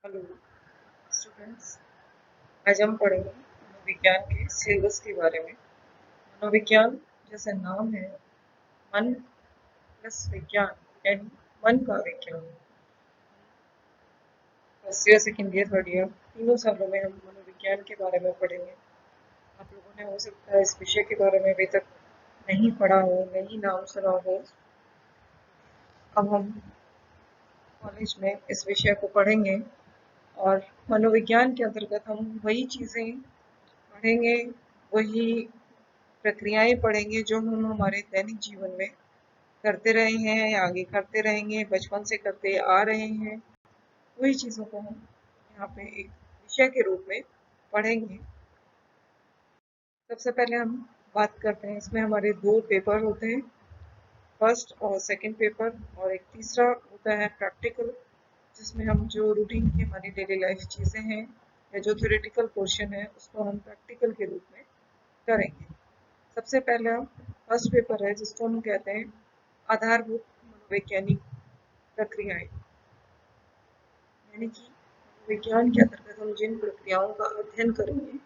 Hello students. आज हम पढ़ेंगे मनोविज्ञान के सिलेबस के बारे में। मनोविज्ञान जैसे नाम है, मन प्लस विज्ञान यानी मन का विज्ञान। First year, second year, third year तीनों सालों में हम मनोविज्ञान के बारे में पढ़ेंगे। आप लोगों ने हो सकता है इस विषय के बारे में अभी तक नहीं पढ़ा हो, नहीं नाम सुना हो। अब हम कॉलेज में इस विषय को पढ़ेंगे और मनोविज्ञान के अंतर्गत हम वही चीज़ें पढ़ेंगे, वही प्रक्रियाएं पढ़ेंगे जो हम हमारे दैनिक जीवन में करते रहे हैं या आगे करते रहेंगे, बचपन से करते आ रहे हैं। वही चीज़ों को हम यहाँ पे एक विषय के रूप में पढ़ेंगे। सबसे पहले हम बात करते हैं, इसमें हमारे दो पेपर होते हैं, फर्स्ट और सेकंड पेपर, और एक तीसरा होता है प्रैक्टिकल, जिसमें हम जो रूटीन की हमारी डेली लाइफ चीज़ें हैं या जो थ्योरेटिकल पोर्शन है उसको हम प्रैक्टिकल के रूप में करेंगे। सबसे पहला फर्स्ट पेपर है जिसको हम कहते हैं आधारभूत मनोवैज्ञानिक प्रक्रियाएं, यानी कि विज्ञान के अंतर्गत हम जिन प्रक्रियाओं का अध्ययन करेंगे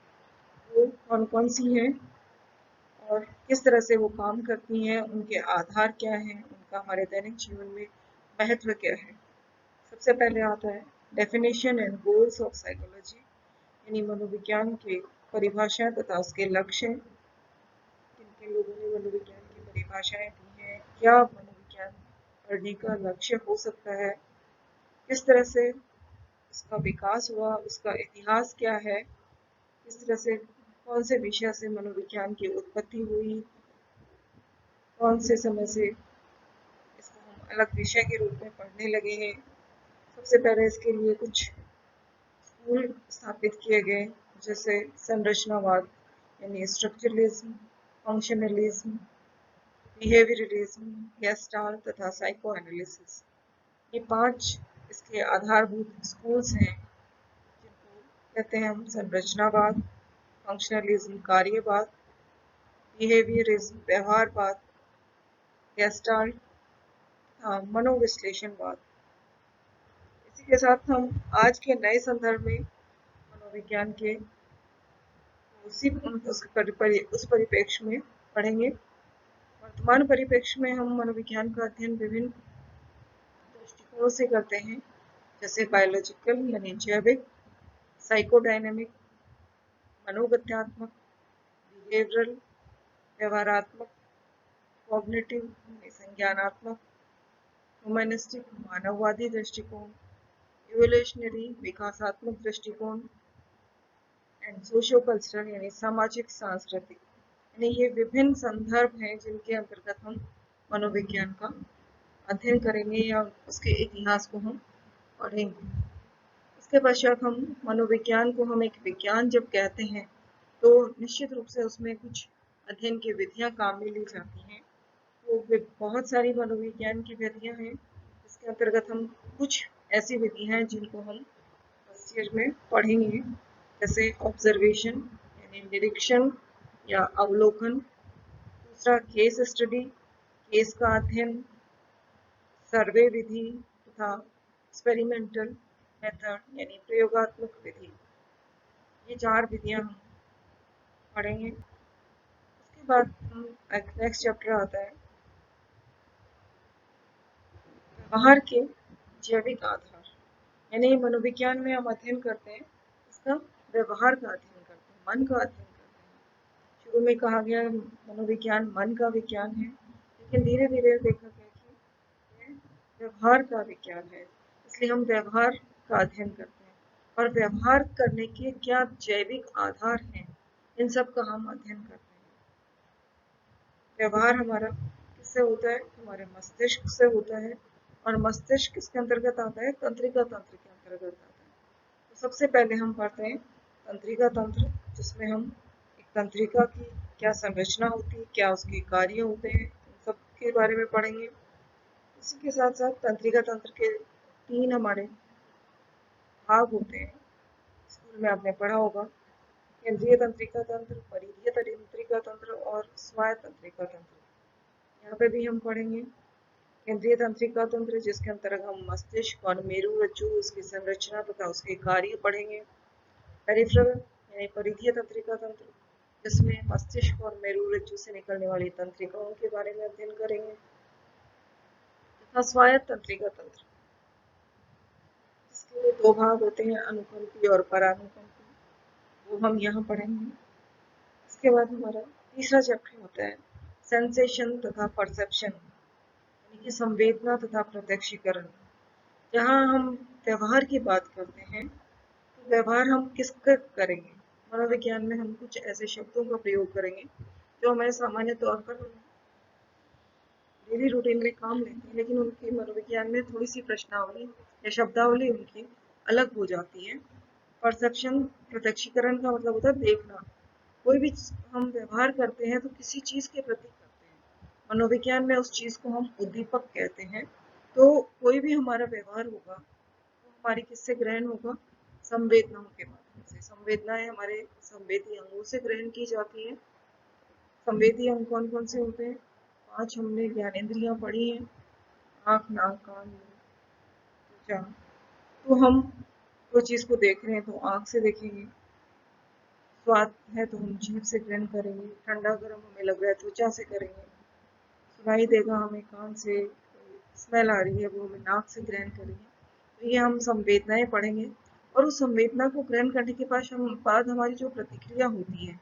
वो कौन कौन सी हैं और किस तरह से वो काम करती हैं, उनके आधार क्या हैं, उनका हमारे दैनिक जीवन में महत्व क्या है। सबसे पहले आता है definition and goals of psychology, यानी मनोविज्ञान के परिभाषा तथा उसके लक्ष्य। किन किन लोगों ने मनोविज्ञान की परिभाषाएं दी हैं, क्या मनोविज्ञान पढ़ने का लक्ष्य हो सकता है, किस तरह से उसका विकास हुआ, उसका इतिहास क्या है, किस तरह से कौन से विषय से मनोविज्ञान की उत्पत्ति हुई, कौन से समय से इसको हम अलग विषय के रूप में पढ़ने लगे हैं। सबसे पहले इसके लिए कुछ स्कूल स्थापित किए गए, जैसे संरचनावाद यानी स्ट्रक्चरलिज्म, फंक्शनलिज्म, बिहेवियरलिज्म, गेस्टाल्ट तथा साइको एनालिसिस। ये 5 इसके आधारभूत स्कूल्स हैं जिनको कहते हैं हम संरचनावाद, फंक्शनलिज्म कार्यवाद, बिहेवियरिज्म व्यवहारवाद, गेस्टाल्ट मनोविश्लेषणवाद। इसी के साथ हम आज के नए संदर्भ में मनोविज्ञान के उस परिप्रेक्ष्य में पढ़ेंगे। वर्तमान परिप्रेक्ष्य में हम मनोविज्ञान का अध्ययन विभिन्न दृष्टिकोणों से करते हैं, जैसे बायोलॉजिकल यानी जैविक, साइकोडायनेमिक, मनोगत्यात्मक, बिहेवियरल व्यवहारात्मक, कॉग्निटिव संज्ञानात्मक, ह्यूमनिस्टिक मानववादी दृष्टिकोण, इवोल्यूशनरी विकासात्मक दृष्टिकोण, एंड सोशियो कल्चरल यानी सामाजिक सांस्कृतिक। यानी ये विभिन्न संदर्भ हैं जिनके अंतर्गत हम मनोविज्ञान का अध्ययन करेंगे या उसके इतिहास को हम पढ़ेंगे। इसके पश्चात हम मनोविज्ञान को हम एक विज्ञान जब कहते हैं तो निश्चित रूप से उसमें कुछ अध्ययन की विधियां काम में ली जाती हैं। तो बहुत सारी मनोविज्ञान की विधियां हैं, इसके अंतर्गत हम कुछ ऐसी विधियां हैं जिनको हम फर्स्ट ईयर में पढ़ेंगे, जैसे ऑब्जर्वेशन यानी निरीक्षण या अवलोकन, दूसरा केस स्टडी, केस का अध्ययन, सर्वे विधि तथा एक्सपेरिमेंटल मेथड यानी प्रयोगात्मक विधि। ये 4 विधियां हम पढ़ेंगे। उसके बाद हम नेक्स्ट चैप्टर आता है व्यवहार के जैविक आधार, यानी मनोविज्ञान में हम अध्ययन करते हैं इसका व्यवहार का अध्ययन करते हैं, मन का अध्ययन करते हैं। शुरू में कहा गया मनोविज्ञान मन का विज्ञान है, लेकिन धीरे धीरे देखा गया कि यह व्यवहार का विज्ञान है, इसलिए हम व्यवहार का अध्ययन करते हैं और व्यवहार करने के क्या जैविक आधार हैं, इन सब का हम अध्ययन करते हैं। व्यवहार हमारा किससे होता है? हमारे मस्तिष्क से होता है, और मस्तिष्क किसके अंतर्गत आता है? तंत्रिका तंत्र के अंतर्गत आता है। तो सबसे पहले हम पढ़ते हैं तंत्रिका तंत्र, जिसमें हम एक तंत्रिका की क्या संरचना होती है, क्या उसके कार्य होते हैं, इन सब के बारे में पढ़ेंगे। इसी के साथ साथ तंत्रिका तंत्र के 3 हमारे भाग होते हैं, स्कूल में आपने पढ़ा होगा, केंद्रीय तंत्रिका तंत्र, परिधीय तंत्रिका तंत्र और स्वायत्त तंत्रिका तंत्र। यहाँ पे भी हम पढ़ेंगे। केंद्रीय तंत्रिका तंत्र, जिसके अंतर्गत हम मस्तिष्क और मेरुरज्जु, उसकी संरचना तथा उसके कार्य पढ़ेंगे। पेरिफेरल यानी परिधीय तंत्रिका तंत्र, जिसमें मस्तिष्क और मेरुरज्जु से निकलने वाली तंत्रिकाओं के बारे में अध्ययन करेंगे। तथा स्वायत्त तंत्रिका तंत्र, जिसके दो भाग होते हैं, अनुकंपी और परानुकंपी, वो हम यहाँ पढ़ेंगे। इसके बाद हमारा तीसरा चैप्टर होता है सेंसेशन तथा परसेप्शन, यानी कि संवेदना तथा प्रत्यक्षीकरण। जहाँ हम व्यवहार की बात करते हैं, तो व्यवहार हम किसका करेंगे? मनोविज्ञान में हम कुछ ऐसे शब्दों का प्रयोग करेंगे जो हमें सामान्य तौर पर डेली रूटीन में काम लेते हैं, लेकिन उनकी मनोविज्ञान में थोड़ी सी प्रश्नावली या शब्दावली उनकी अलग हो जाती है। परसेप्शन, प्रत्यक्षीकरण का मतलब होता है देखना। कोई भी हम व्यवहार करते हैं तो किसी चीज के प्रति करते हैं। मनोविज्ञान में उस चीज को हम उद्दीपक कहते हैं। तो कोई भी हमारा व्यवहार होगा वो हमारी किससे ग्रहण होगा? संवेदनाओं के माध्यम से। संवेदनाएं हमारे संवेदी अंगों से ग्रहण की जाती है। संवेदी अंग कौन कौन से होते हैं? 5 हमने ज्ञानेंद्रियां पढ़ी हैं, आँख, नाक, कान, मुंह, त्वचा। तो हम कोई चीज को देख रहे हैं तो आँख से देखेंगे, स्वाद है तो हम जीभ से ग्रहण करेंगे, ठंडा गर्म हमें लग रहा है त्वचा से करेंगे, सुनाई देगा हमें कान से, स्मेल आ रही है वो हमें नाक से ग्रहण करेंगे। तो ये हम संवेदनाएं पढ़ेंगे। और उस संवेदना को ग्रहण करने के बाद हमारी जो प्रतिक्रिया होती है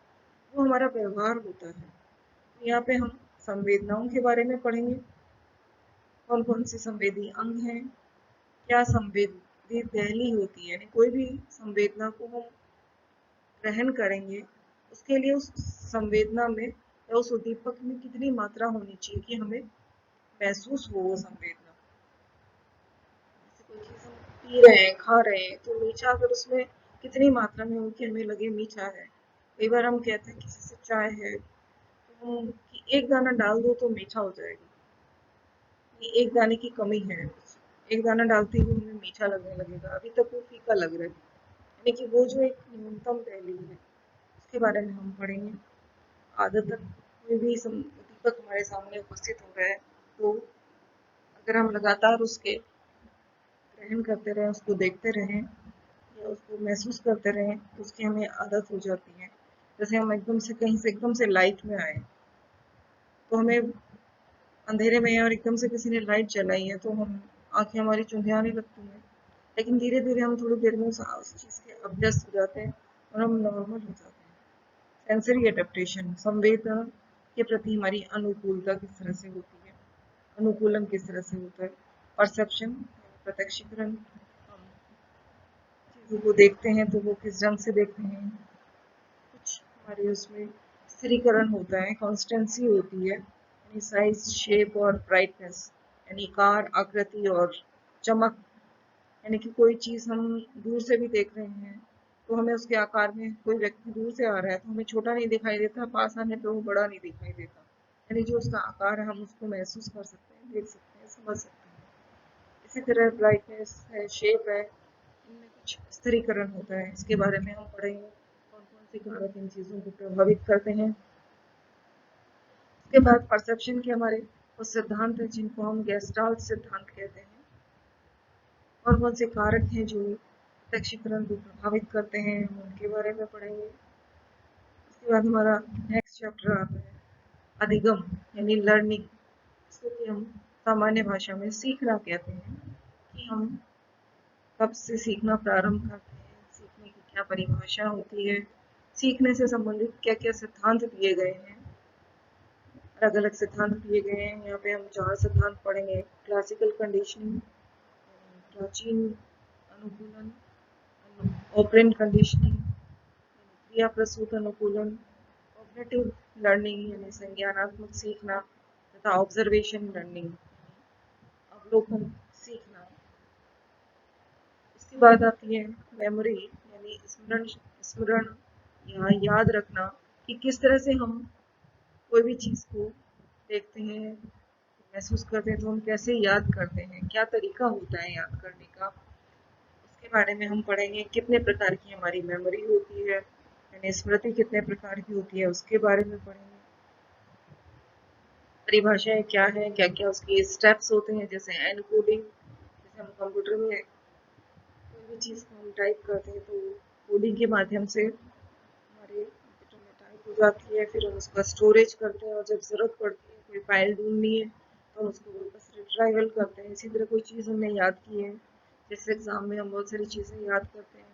वो हमारा व्यवहार होता है। तो यहाँ पे हम संवेदनाओं के बारे में पढ़ेंगे, कौन कौन से संवेदी अंग हैं, क्या संवेदी दहली होती है, यानी कोई भी संवेदना को हम ग्रहण करेंगे उसके लिए उस संवेदना में या उस उद्दीपक में कितनी मात्रा होनी चाहिए कि हमें महसूस हो वो संवेदना। जैसे कोई चीज़ हम पी रहे हैं, खा रहे हैं, तो मीठा अगर उसमें कितनी मात्रा में हो कि हमें लगे मीठा है। कई बार हम कहते हैं किसी से चाय है तो हम कि एक दाना डाल दो तो मीठा हो जाएगा, ये एक दाने की कमी है, एक दाना डालते ही हमें मीठा लगने लगेगा, अभी तक वो फीका लग रहा है। यानी कि वो जो एक न्यूनतम पहलू है उसके बारे में हम पढ़ेंगे। आदतन कोई भी उद्दीपक हमारे सामने उपस्थित हो रहा है तो अगर हम लगातार उसके ग्रहण करते रहें, उसको देखते रहें या उसको महसूस करते रहें तो उसकी हमें आदत हो जाती है। जैसे हम एकदम से कहीं से एकदम से लाइट में आए तो हमें अंधेरे में और एकदम से किसी ने लाइट जलाई है तो हम आंखें हमारी चुंधियाने लगती हैं, लेकिन धीरे धीरे हम थोड़ी देर में उस चीज़ के अभ्यस्त हो जाते हैं और हम नॉर्मल हो जाते हैं। सेंसरी एडेप्टेशन, संवेदना के प्रति हमारी अनुकूलता किस तरह से होती है, अनुकूलन किस तरह से होता है। परसेप्शन, प्रत्यक्षीकरण, हम चीज़ों को देखते हैं तो वो किस ढंग से देखते हैं। कुछ हमारे उसमें स्थिरीकरण होता है, कॉन्स्टेंसी होती है, यानी साइज, शेप और ब्राइटनेस, यानी आकार, आकृति और चमक। यानी कि कोई चीज़ हम दूर से भी देख रहे हैं तो हमें उसके आकार में, कोई व्यक्ति दूर से आ रहा है तो हमें छोटा नहीं दिखाई देता, पास आने पे वो बड़ा नहीं दिखाई देता। यानी जो उसका आकार है हम उसको महसूस कर सकते हैं, देख सकते हैं, समझ सकते हैं। इसी तरह ब्राइटनेस है, शेप है, इनमें कुछ स्थिरीकरण होता है, इसके बारे में हम पढ़ेंगे कौन कौन से कारक इन चीज़ों को प्रभावित करते हैं। इसके बाद परसेप्शन के हमारे कुछ सिद्धांत हैं जिनको हम गेस्टाल्ट सिद्धांत कहते हैं। और कौन से कारक हैं जो प्रत्यक्षीकरण को प्रभावित करते हैं, हम उनके बारे में पढ़ेंगे। उसके बाद हमारा नेक्स्ट चैप्टर आता है अधिगम, यानी लर्निंग, जिसको कि हम सामान्य भाषा में सीखना कहते हैं, कि हम कब से सीखना प्रारंभ करते हैं, सीखने की क्या परिभाषा होती है, सीखने से संबंधित क्या क्या सिद्धांत दिए गए हैं, अलग अलग सिद्धांत दिए गए हैं। यहाँ पे हम 4 सिद्धांत पढ़ेंगे, क्लासिकल कंडीशनिंग, प्राचीन अनुकूलन, ऑपरेंट कंडीशनिंग, क्रिया प्रसूत अनुकूलन, कॉग्निटिव लर्निंग यानी संज्ञानात्मक सीखना, तथा ऑब्जर्वेशन लर्निंग अवलोकन सीखना। उसके बाद आती है मेमोरी, यानी स्मरण स्मरण या याद रखना, कि किस तरह से हम कोई भी चीज़ को देखते हैं, महसूस करते हैं तो हम कैसे याद करते हैं, क्या तरीका होता है याद करने का, उसके बारे में हम पढ़ेंगे। कितने प्रकार की हमारी मेमोरी होती है, यानी स्मृति कितने प्रकार की होती है उसके बारे में पढ़ेंगे। परिभाषाएं क्या है, क्या क्या उसकी स्टेप्स होते हैं, जैसे एनकोडिंग, जैसे हम कंप्यूटर में कोई भी चीज़ को हम टाइप करते हैं तो कोडिंग के माध्यम से हमारे कंप्यूटर में टाइप हो जाती है, फिर हम उसका स्टोरेज करते हैं और जब ज़रूरत पड़ती है कोई फाइल ढूंढनी है तो हम उसको वापस रिट्राइवल करते हैं। इसी तरह कोई चीज़ हमने याद की है, जैसे एग्ज़ाम में हम बहुत सारी चीज़ें याद करते हैं,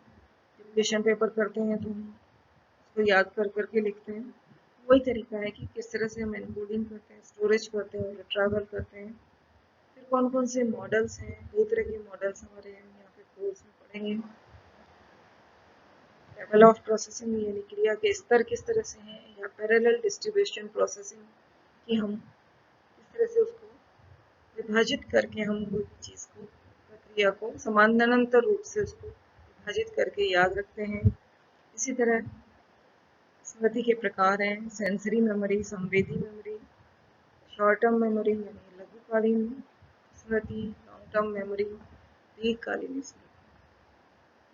जब क्वेश्चन पेपर करते हैं तो हम उसको याद कर करके लिखते हैं। वही तरीका है कि किस तरह से हम एनकोडिंग करते हैं, स्टोरेज करते हैं, रिट्राइवल करते हैं। फिर कौन कौन से मॉडल्स हैं, दो तरह के मॉडल्स हमारे यहाँ पे कोर्स में पढ़ेंगे। लेवल ऑफ प्रोसेसिंग यानी क्रिया के स्तर किस तरह से हैं, या पैरेलल डिस्ट्रीब्यूशन प्रोसेसिंग कि हम किस तरह से उसको विभाजित करके हम कोई चीज़ को, प्रक्रिया को समानांतर रूप से उसको विभाजित करके याद रखते हैं। इसी तरह स्मृति के प्रकार हैं सेंसरी मेमोरी, संवेदी मेमोरी, शॉर्ट टर्म मेमोरी यानी लघुकालीन स्मृति, लॉन्ग टर्म मेमोरी, दीर्घकालीन स्मृति।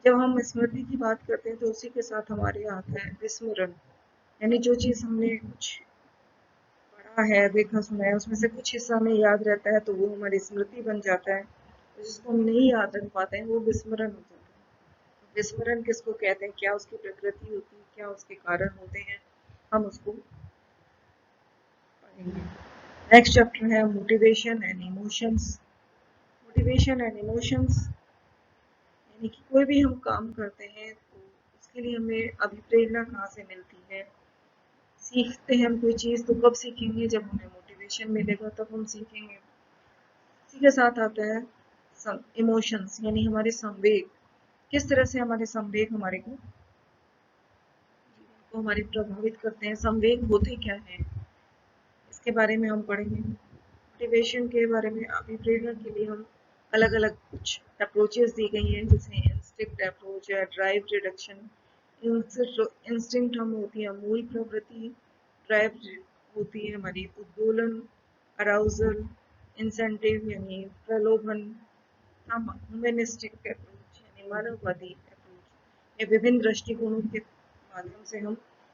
जब हम स्मृति की बात करते हैं तो उसी के साथ हमारे आता है विस्मरण, यानी जो चीज़ हमने कुछ पढ़ा है, देखा, सुना है, उसमें से कुछ हिस्सा हमें याद रहता है तो वो हमारी स्मृति बन जाता है, जिसको हम नहीं याद रख पाते हैं वो विस्मरण हो जाता है। तो विस्मरण किसको कहते हैं, क्या उसकी प्रकृति होती है, क्या उसके कारण होते हैं, हम उसको पढ़ेंगे। नेक्स्ट चैप्टर है motivation and emotions. Motivation and emotions यानी कि कोई भी हम काम करते हैं तो उसके लिए हमें अभिप्रेरणा कहाँ से मिलती है। सीखते हैं हम कोई चीज़ तो कब सीखेंगे, जब हमें मोटिवेशन मिलेगा तब हम सीखेंगे। इसी के साथ आता है इमोशंस यानी हमारे संवेग, किस तरह से हमारे संवेग हमारे को जीवन को हमारे प्रभावित करते हैं, संवेग होते क्या हैं, इसके बारे में हम पढ़ेंगे। मोटिवेशन के बारे में, अभिप्रेरणा के लिए हम अलग अलग कुछ अप्रोचेस दी गई हैं, जैसे इंस्टिंक्ट अप्रोच है, ड्राइव रिडक्शन। इंस्टिंक्ट हम होती है मूल प्रवृत्ति, ड्राइव होती है हमारी उद्दोलन, अराउजल, इंसेंटिव यानी प्रलोभन। हम ह्यूमनिस्टिक अप्रोच यानी मानववादी अप्रोच, ये विभिन्न दृष्टिकोणों के माध्यम से हम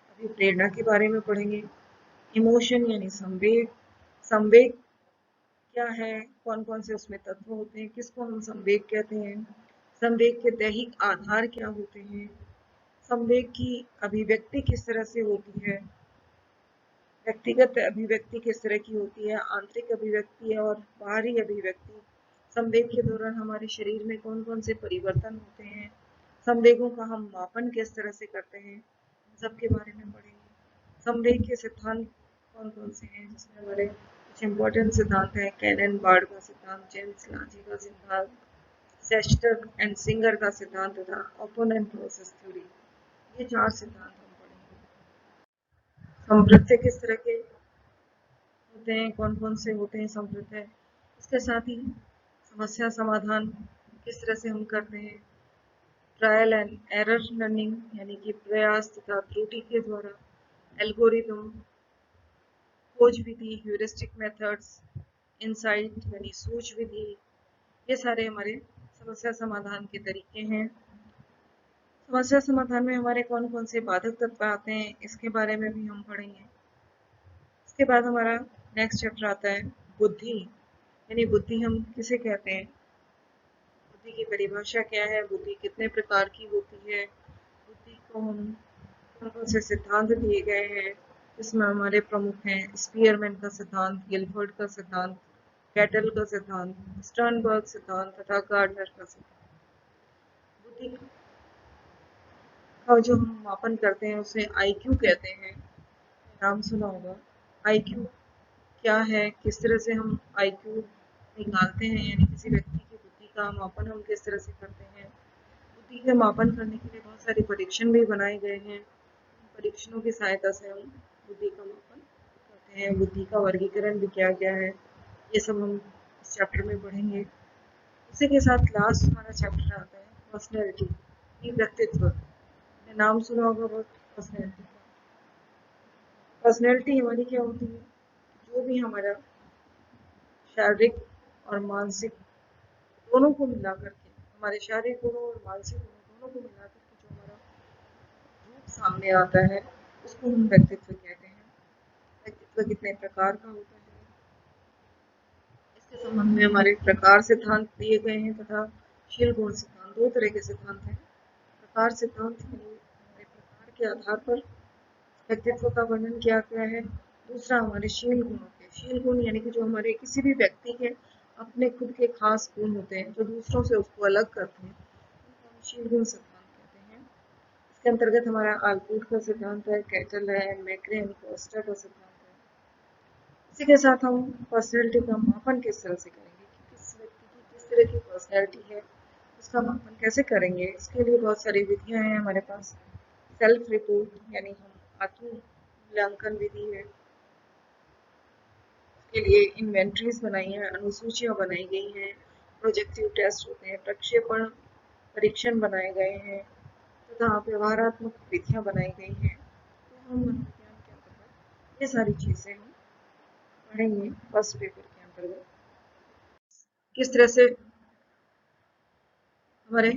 अभिप्रेरणा के बारे में पढ़ेंगे। इमोशन यानी संवेग, संवेग क्या है, कौन कौन से उसमें तत्व होते हैं, किसको हम संवेग कहते हैं, संवेग के दैहिक आधार क्या होते हैं, संवेग की अभिव्यक्ति किस तरह से होती है, व्यक्तिगत अभिव्यक्ति किस तरह की होती है, आंतरिक अभिव्यक्ति और बाहरी अभिव्यक्ति, संवेग के दौरान हमारे शरीर में कौन कौन से परिवर्तन होते हैं, संवेगों का हम मापन किस तरह से करते हैं, सबके बारे में पढ़ेंगे। संवेग के सिद्धांत कौन कौन से हैं, जिसमें हमारे कुछ इम्पोर्टेंट सिद्धांत हैं, कैनन बार्ड का सिद्धांत, जेम्स लांजी का सिद्धांत, सेस्टर एंड सिंगर का सिद्धांत तथा ओपोनेंट प्रोसेस थ्योरी। ये 4 सिद्धांत हम पढ़ेंगे। संवृत्य किस तरह के होते हैं, कौन कौन से होते हैं संवृत्य, इसके साथ ही समस्या समाधान किस तरह से हम करते हैं, ट्रायल एंड एरर लर्निंग यानी कि प्रयास तथा त्रुटि के द्वारा, एल्गोरिदम, खोज विधि, ह्यूरिस्टिक मेथड्स, इनसाइट यानी सूझ विधि, ये सारे हमारे समस्या समाधान के तरीके हैं। समस्या समाधान में हमारे कौन कौन से बाधक तत्व आते हैं, इसके बारे में भी हम पढ़ेंगे। इसके बाद हमारा नेक्स्ट चैप्टर आता है बुद्धि, यानी बुद्धि हम किसे कहते हैं, बुद्धि की परिभाषा क्या है, बुद्धि कितने प्रकार की होती है, बुद्धि को हम कौन कौन से सिद्धांत दिए गए हैं, इसमें हमारे प्रमुख हैं स्पीयरमैन का सिद्धांत, गिलफर्ड का सिद्धांत, कैटल का सिद्धांत, स्टर्नबर्ग सिद्धांत तथा गार्डनर का सिद्धांत। बुद्धि का जो हम मापन करते हैं उसे आईक्यू कहते हैं, नाम सुना होगा। आईक्यू क्या है, किस तरह से हम आईक्यू निकालते हैं, यानी किसी व्यक्ति की बुद्धि का मापन हम किस तरह से करते हैं। बुद्धि का मापन करने के लिए बहुत सारे परीक्षण भी बनाए गए हैं, परीक्षणों की सहायता से हम बुद्धि का मापन करते हैं। बुद्धि का वर्गीकरण भी किया गया है, ये सब हम इस चैप्टर में पढ़ेंगे। उसी के साथ लास्ट हमारा चैप्टर आता है पर्सनैलिटी, व्यक्तित्व। नाम सुना होगा बहुत पर्सनैलिटी का। पर्सनैलिटी हमारी क्या होती है, जो भी हमारा शारीरिक और मानसिक दोनों को मिला करके, हमारे शारीरिक गुणों और मानसिक गुणों दोनों को मिला करके जो हमारा रूप सामने आता है उसको हम व्यक्तित्व कहते हैं। व्यक्तित्व कितने प्रकार का होता है, इसके संबंध में हमारे प्रकार सिद्धांत दिए गए हैं तथा शील गुण सिद्धांत। दो तरह के सिद्धांत हैं। प्रकार सिद्धांत यानी हमारे प्रकार के आधार पर व्यक्तित्व का वर्णन किया गया है। दूसरा हमारे शील गुणों के, शील गुण यानी कि जो हमारे किसी भी व्यक्ति के अपने खुद के खास गुण होते हैं जो दूसरों से उसको अलग करते हैं, उनको हम शील गुण सिद्धांत कहते हैं। इसके अंतर्गत हमारा आल्पोर्ट का सिद्धांत है, कैटल है, मैक्रे यानी कोस्टा का सिद्धांत है। इसी के साथ हम पर्सनैलिटी का मापन किस तरह से करेंगे कि किस व्यक्ति की किस तरह की पर्सनैलिटी है, उसका मापन कैसे करेंगे। इसके लिए बहुत सारी विधियां हैं हमारे पास। सेल्फ रिपोर्ट यानी हम आत्म मूल्यांकन विधि है। इसके लिए इन्वेंट्रीज बनाई हैं, अनुसूचियां बनाई गई हैं, प्रोजेक्टिव टेस्ट होते हैं, प्रक्षेपण परीक्षण बनाए गए हैं तथा व्यवहारात्मक विधियां बनाई गई हैं। तो हम मनोविज्ञान के अंतर्गत ये सारी चीजें हम पढ़ेंगे फर्स्ट पेपर के अंतर्गत। किस तरह से हमारे